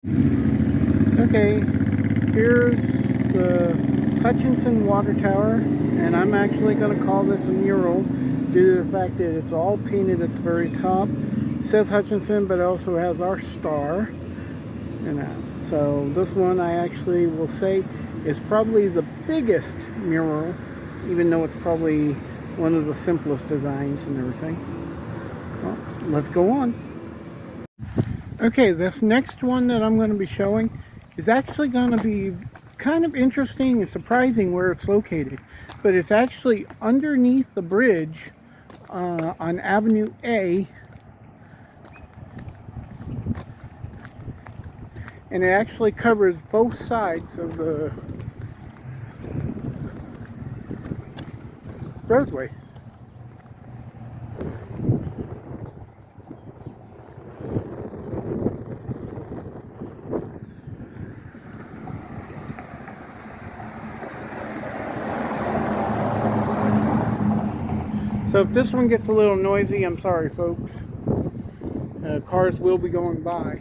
Okay, here's the Hutchinson water tower, and I'm actually going to call this a mural due to the fact that it's all painted at the very top. It says Hutchinson, but it also has our star. So this one I actually will say is probably the biggest mural, even though it's probably one of the simplest designs and everything. Well, let's go on. Okay, this next one that I'm going to be showing is actually going to be kind of interesting and surprising where it's located. But it's actually underneath the bridge on Avenue A. And it actually covers both sides of the roadway. So if this one gets a little noisy, I'm sorry, folks. Cars will be going by.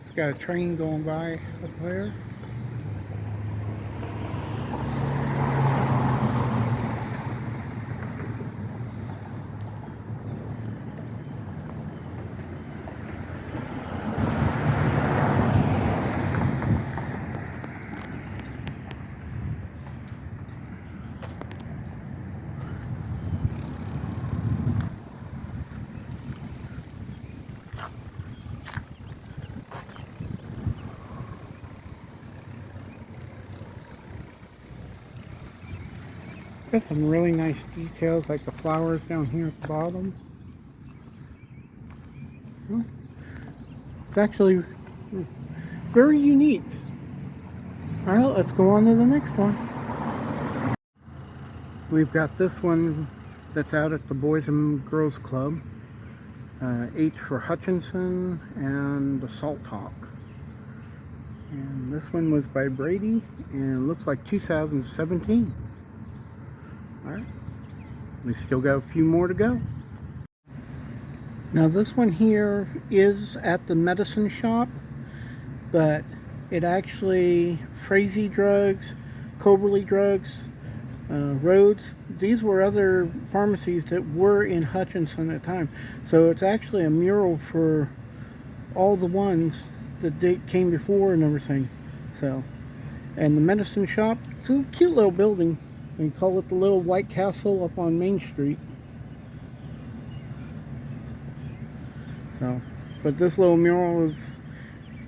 It's got a train going by up there. Got some really nice details like the flowers down here at the bottom. It's actually very unique. Alright, let's go on to the next one. We've got this one that's out at the Boys and Girls Club. H for Hutchinson and the Salt Hawk. And this one was by Brady and looks like 2017. Alright, we still got a few more to go. Now this one here is at the medicine shop, but it actually, Frazee Drugs, Coberly Drugs, Rhodes, these were other pharmacies that were in Hutchinson at the time. So it's actually a mural for all the ones that came before and everything. So, and the medicine shop, it's a cute little building. We call it the Little White Castle up on Main Street. So, but this little mural is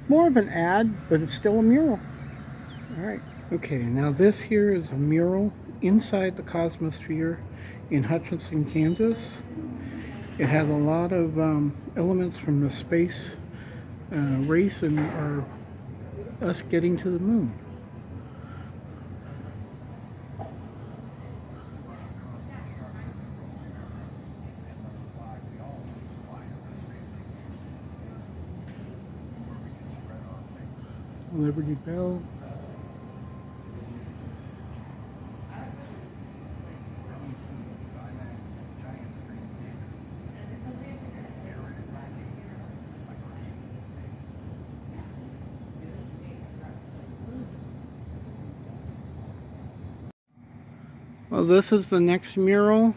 more of an ad, but it's still a mural. Alright, okay, now this here is a mural inside the Cosmosphere in Hutchinson, Kansas. It has a lot of elements from the space race and us getting to the moon. Liberty Bell. Well, this is the next mural.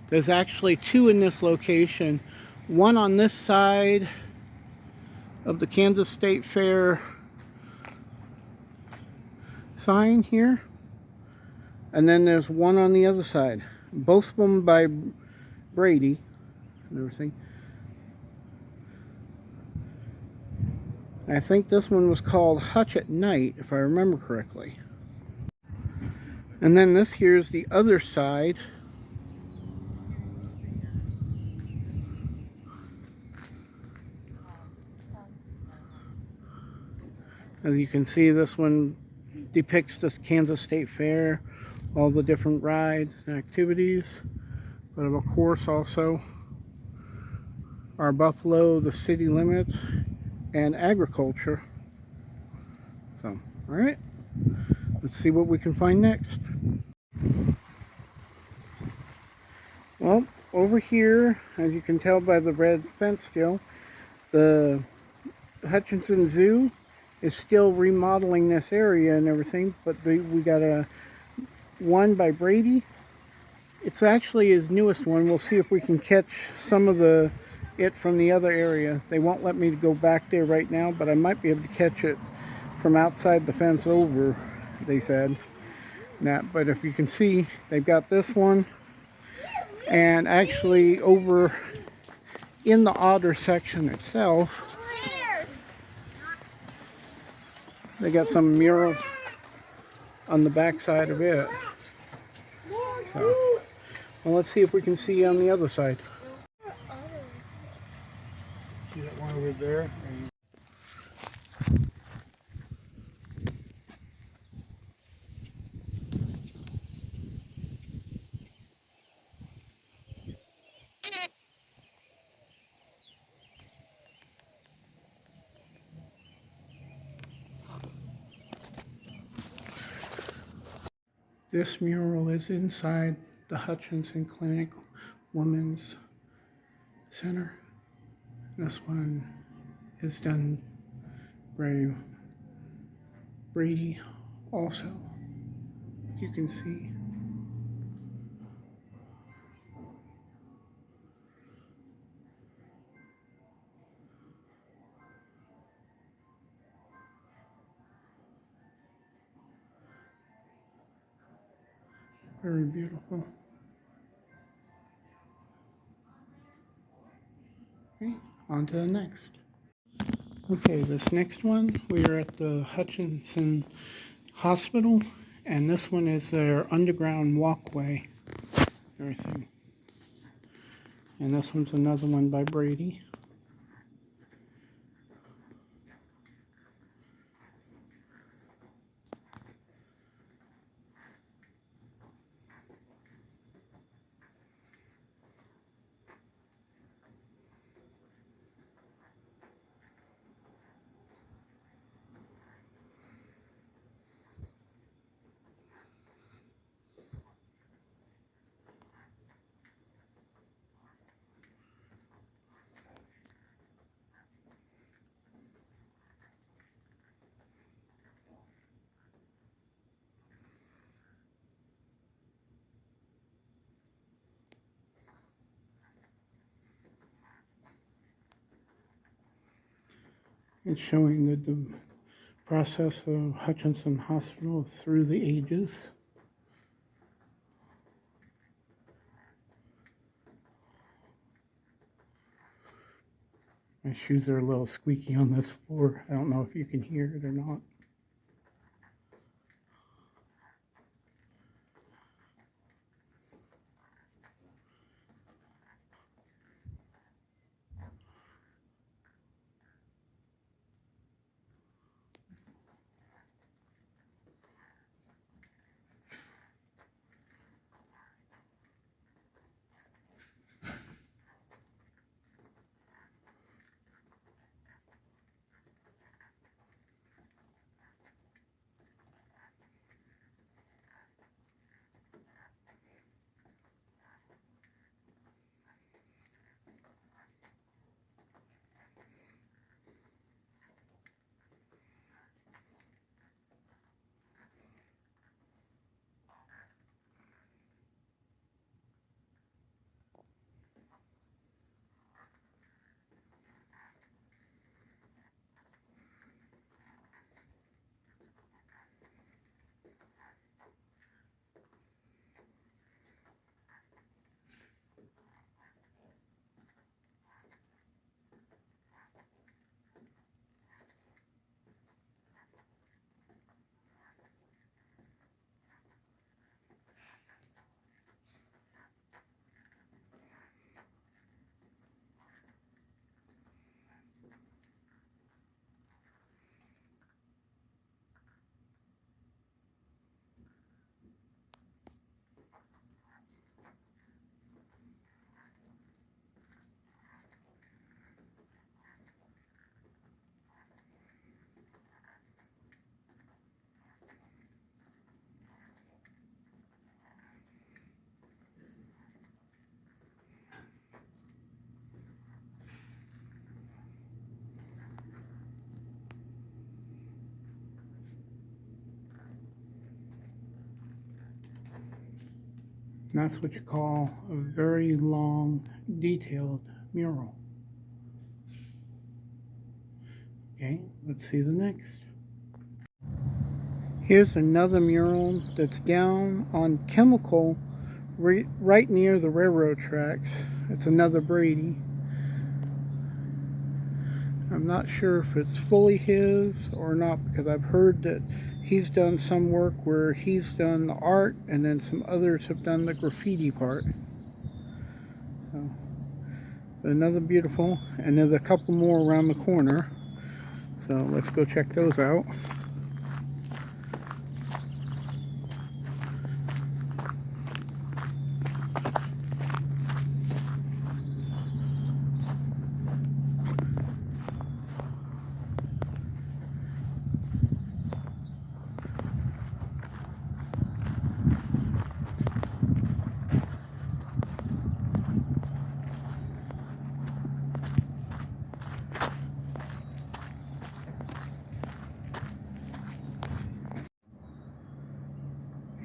There's actually two in this location. One on this side of the Kansas State Fair sign here. And then there's one on the other side. Both of them by Brady and everything. I think this one was called Hutch at Night, if I remember correctly. And then this here is the other side. As you can see, this one depicts this Kansas State Fair, all the different rides and activities, but of course also our buffalo, the city limits, and agriculture. So, all right, let's see what we can find next. Well, over here, as you can tell by the red fence still, the Hutchinson Zoo is still remodeling this area and everything, but we got a one by Brady. It's actually his newest one. We'll see if we can catch some of it from the other area. They won't let me go back there right now, but I might be able to catch it from outside the fence over, they said. But if you can see, they've got this one, and actually over in the otter section itself, they got some mural on the back side of it. So, well, let's see if we can see on the other side. See that one over there? This mural is inside the Hutchinson Clinic Women's Center. This one is done by Brady also, as you can see. Very beautiful. Okay, on to the next. Okay, this next one, we are at the Hutchinson Hospital, and this one is their underground walkway, everything. And this one's another one by Brady. It's showing the process of Hutchinson Hospital through the ages. My shoes are a little squeaky on this floor. I don't know if you can hear it or not. And that's what you call a very long, detailed mural. Okay, let's see the next. Here's another mural that's down on Chemical, right near the railroad tracks. It's another Brady. I'm not sure if it's fully his or not, because I've heard that he's done some work where he's done the art and then some others have done the graffiti part. So, another beautiful, and there's a couple more around the corner. So let's go check those out.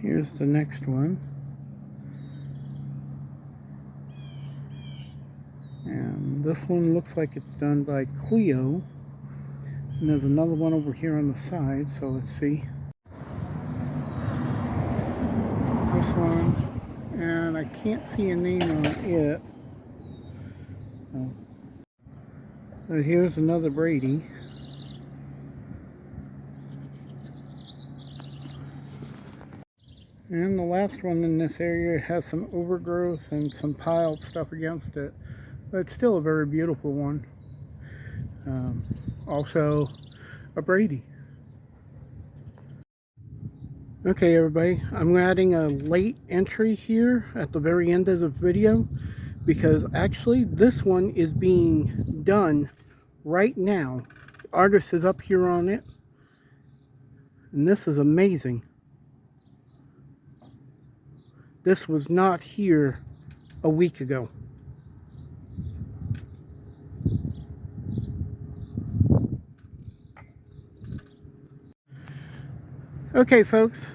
Here's the next one. And this one looks like it's done by Cleo. And there's another one over here on the side, so let's see. This one, and I can't see a name on it. But here's another Brady. And the last one in this area has some overgrowth and some piled stuff against it. But it's still a very beautiful one. Also a Brady. Okay everybody, I'm adding a late entry here at the very end of the video, because actually this one is being done right now. The artist is up here on it, and this is amazing. This was not here a week ago. Okay folks,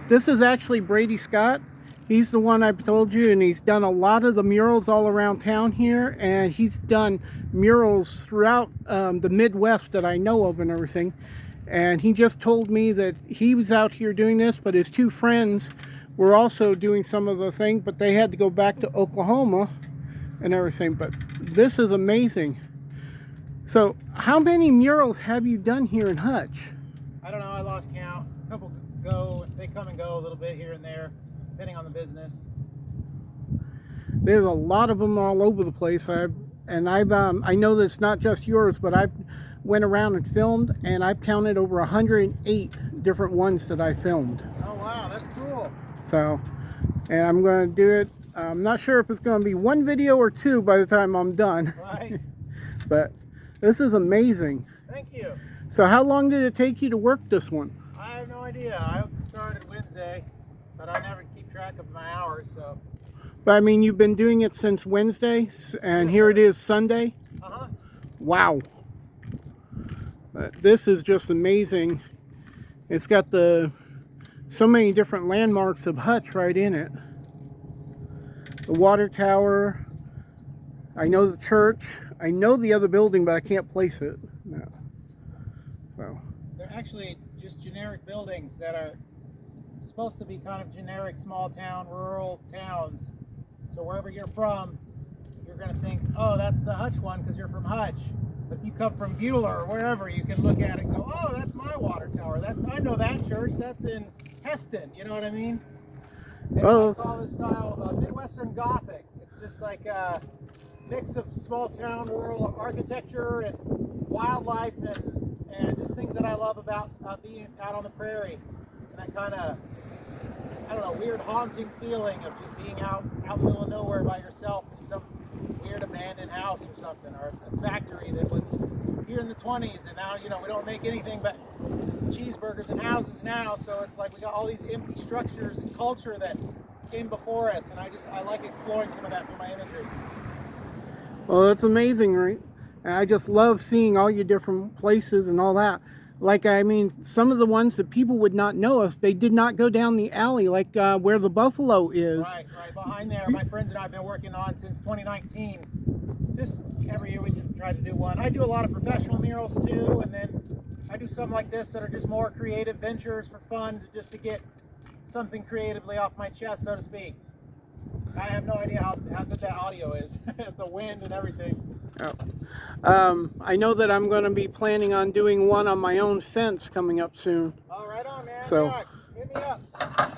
this is actually Brady Scott. He's the one I've told you, and he's done a lot of the murals all around town here, and he's done murals throughout the Midwest that I know of and everything. And he just told me that he was out here doing this, but his two friends were also doing some of the thing, but they had to go back to Oklahoma and everything. But this is amazing. So how many murals have you done here in Hutch? I don't know, I lost count. A couple go, they come and go a little bit here and there, depending on the business. There's a lot of them all over the place. I know that it's not just yours, but I've went around and filmed, and I've counted over 108 different ones that I filmed. Oh wow, that's cool. So, and I'm going to do it. I'm not sure if it's going to be one video or two by the time I'm done. Right. But this is amazing. Thank you. So how long did it take you to work this one? I have no idea. I started Wednesday, but I never keep track of my hours, so. But I mean, you've been doing it since Wednesday, and yes, here sir. it is Sunday? Uh-huh. Wow. But this is just amazing. It's got so many different landmarks of Hutch right in it. The water tower. I know the church. I know the other building, but I can't place it. No. So. They're actually just generic buildings that are supposed to be kind of generic small town, rural towns. So wherever you're from, you're going to think, oh, that's the Hutch one because you're from Hutch. But if you come from Beulah or wherever, you can look at it and go, oh, that's my water tower. I know that church. That's in Heston. You know what I mean? And I call this style Midwestern Gothic. It's just like a mix of small town, rural architecture and wildlife and just things that I love about being out on the prairie. And that kind of, I don't know, weird haunting feeling of just being out in the middle of nowhere by yourself in some weird abandoned house or something, or a factory that was here in the 20s, and now, you know, we don't make anything but cheeseburgers and houses now, so it's like we got all these empty structures and culture that came before us, and I like exploring some of that through my imagery. Well, that's amazing, right? And I just love seeing all your different places and all that. Like, I mean, some of the ones that people would not know if they did not go down the alley, like where the buffalo is. Right, right behind there. My friends and I have been working on since 2019. Just every year we just try to do one. I do a lot of professional murals too, and then I do some like this that are just more creative ventures for fun, just to get something creatively off my chest, so to speak. I have no idea how good that audio is, the wind and everything. I know that I'm going to be planning on doing one on my own fence coming up soon. Oh, right on, man. So, yeah, hit me up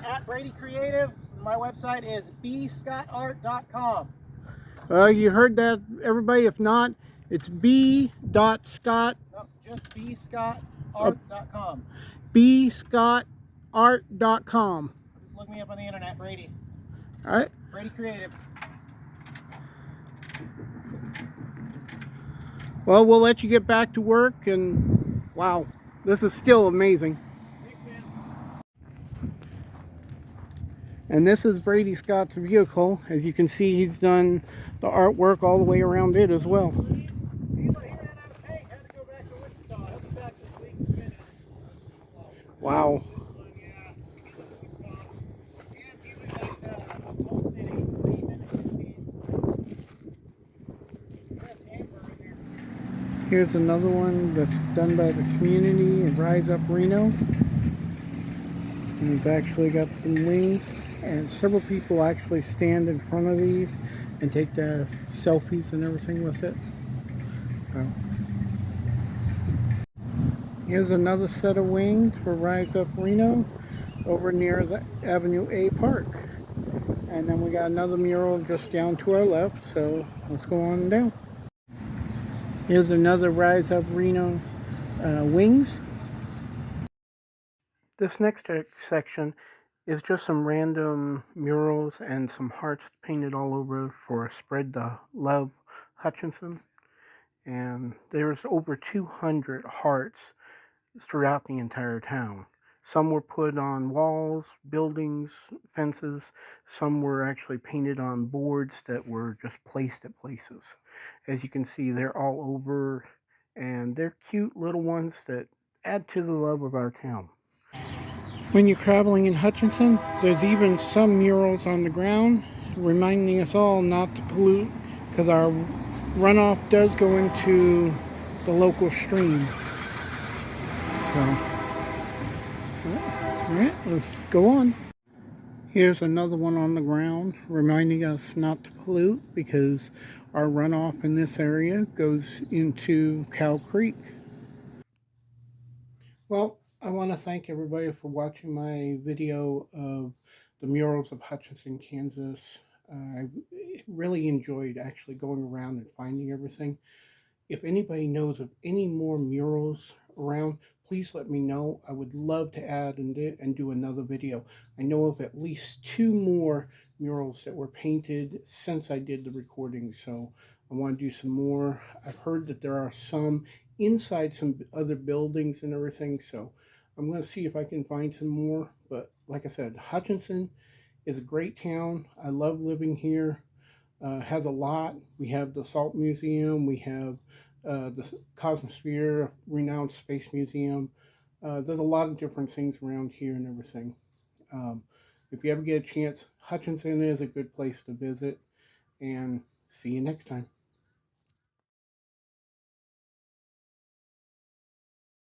at Brady Creative. My website is bscottart.com. You heard that, everybody? If not, it's b.scott. No, just bscottart.com. bscottart.com. Just look me up on the internet, Brady. All right. Brady Creative. Well, we'll let you get back to work, and wow, this is still amazing. Thanks, man. And this is Brady Scott's vehicle. As you can see, he's done the artwork all the way around it as well. Wow. Here's another one that's done by the community at Rise Up Reno. And it's actually got some wings, and several people actually stand in front of these and take their selfies and everything with it. So here's another set of wings for Rise Up Reno over near the Avenue A Park. And then we got another mural just down to our left, so let's go on down. Here's another Rise Up Reno wings. This next section is just some random murals and some hearts painted all over for Spread the Love Hutchinson. And there's over 200 hearts throughout the entire town. Some were put on walls, buildings, fences. Some were actually painted on boards that were just placed at places. As you can see, they're all over, and they're cute little ones that add to the love of our town. When you're traveling in Hutchinson, there's even some murals on the ground reminding us all not to pollute, because our runoff does go into the local stream. So, alright, let's go on. Here's another one on the ground reminding us not to pollute, because our runoff in this area goes into Cow Creek. Well, I want to thank everybody for watching my video of the murals of Hutchinson, Kansas. I really enjoyed actually going around and finding everything. If anybody knows of any more murals around, please let me know. I would love to add and do another video. I know of at least 2 more murals that were painted since I did the recording, so I want to do some more. I've heard that there are some inside some other buildings and everything, so I'm going to see if I can find some more. But like I said, Hutchinson is a great town. I love living here. Has a lot. We have the Salt Museum. We have the Cosmosphere, renowned space museum. There's a lot of different things around here and everything. If you ever get a chance, Hutchinson is a good place to visit. And see you next time.